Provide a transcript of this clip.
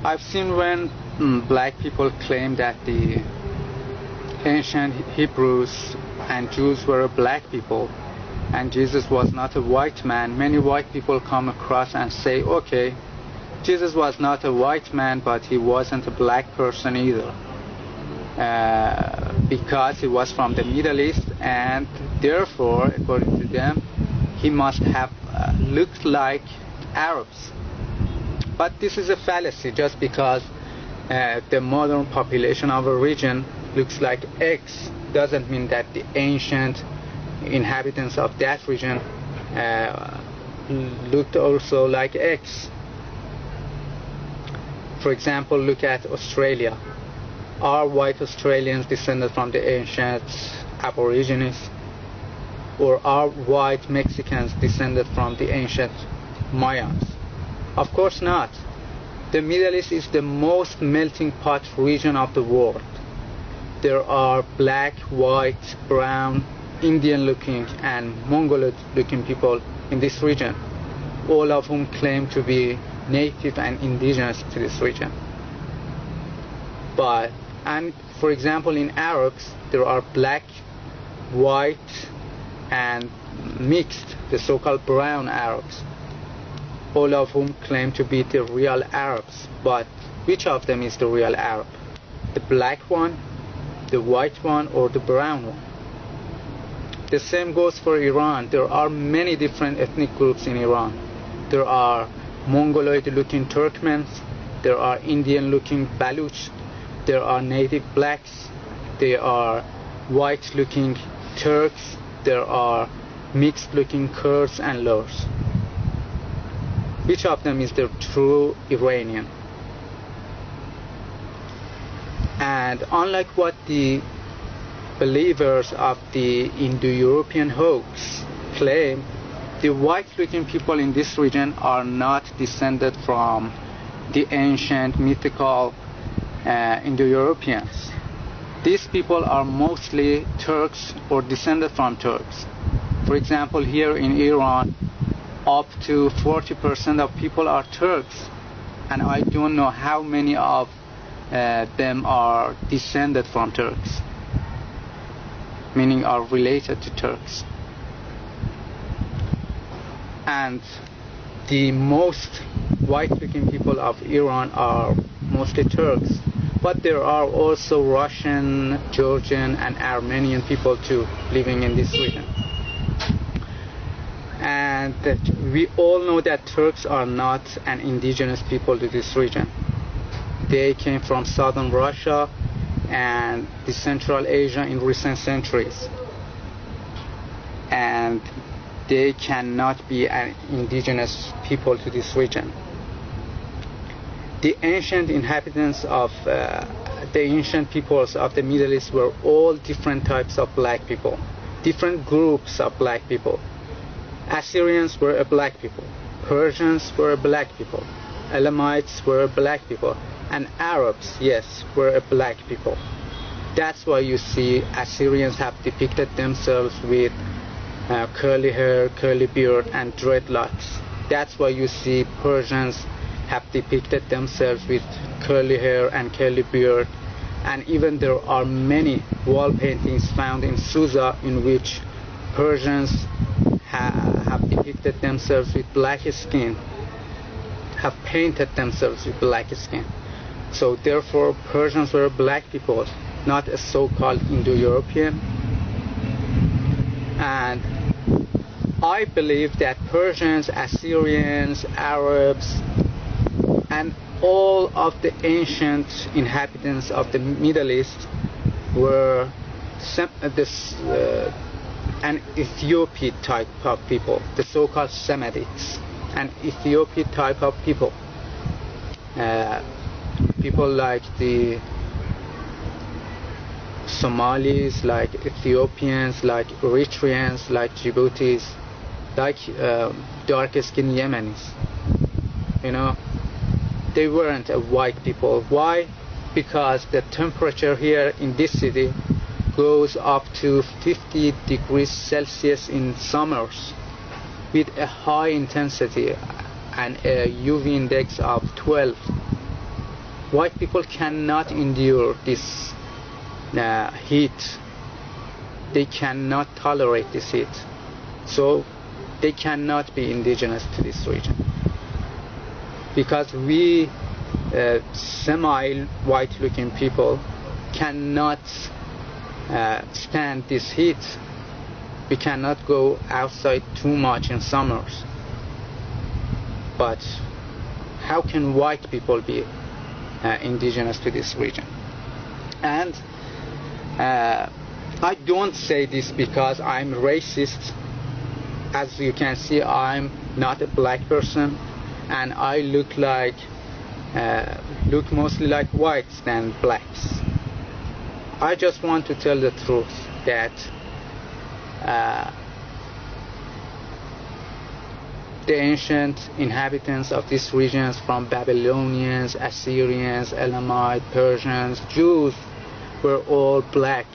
I've seen when black people claim that the ancient Hebrews and Jews were black people and Jesus was not a white man. Many white people come across and say, okay, Jesus was not a white man, but he wasn't a black person either, because he was from the Middle East, and therefore, according to them, he must have looked like Arabs. But this is a fallacy. Just because the modern population of a region looks like X doesn't mean that the ancient inhabitants of that region looked also like X. For example, look at Australia. Are white Australians descended from the ancient Aborigines? Or are white Mexicans descended from the ancient Mayans? Of course not. The Middle East is the most melting pot region of the world. There are black, white, brown, Indian-looking and Mongoloid-looking people in this region, all of whom claim to be native and indigenous to this region. And for example, in Arabs, there are black, white, and mixed, the so-called brown Arabs, all of whom claim to be the real Arabs. But which of them is the real Arab? The black one, the white one, or the brown one? The same goes for Iran. There are many different ethnic groups in Iran. There are Mongoloid-looking Turkmens, there are Indian-looking Baluch, there are native blacks, there are white-looking Turks, there are mixed-looking Kurds and Lurs. Which of them is the true Iranian? And unlike what the believers of the Indo-European hoax claim, the white-looking people in this region are not descended from the ancient mythical Indo-Europeans. These people are mostly Turks or descended from Turks. For example, here in Iran, up to 40% of people are Turks, and I don't know how many of them are descended from Turks, meaning are related to Turks. And the most white-looking people of Iran are mostly Turks, but there are also Russian, Georgian, and Armenian people too living in this region. And we all know that Turks are not an indigenous people to this region. They came from southern Russia and the Central Asia in recent centuries, and they cannot be an indigenous people to this region. The ancient inhabitants of the ancient peoples of the Middle East were all different types of black people, different groups of black people. Assyrians were a black people, Persians were a black people, Elamites were a black people, and Arabs, yes, were a black people. That's why you see Assyrians have depicted themselves with curly hair, curly beard, and dreadlocks. That's why you see Persians have depicted themselves with curly hair and curly beard. And even there are many wall paintings found in Susa in which Persians have depicted themselves with black skin, have painted themselves with black skin. So therefore Persians were black people, not a so-called Indo-European. And I believe that Persians, Assyrians, Arabs, and all of the ancient inhabitants of the Middle East were an Ethiopian type of people, the so-called Semitics, an Ethiopian type of people. People like the Somalis, like Ethiopians, like Eritreans, like Djiboutis, like dark-skinned Yemenis. You know, they weren't a white people. Why? Because the temperature here in this city goes up to 50 degrees Celsius in summers with a high intensity and a UV index of 12. white people cannot endure this heat. They cannot tolerate this heat, so they cannot be indigenous to this region, because we semi-white looking people cannot stand this heat. We cannot go outside too much in summers. But how can white people be indigenous to this region? And I don't say this because I'm racist. As you can see, I'm not a black person, and I look mostly like whites than blacks. I just want to tell the truth that the ancient inhabitants of these regions, from Babylonians, Assyrians, Elamites, Persians, Jews, were all black.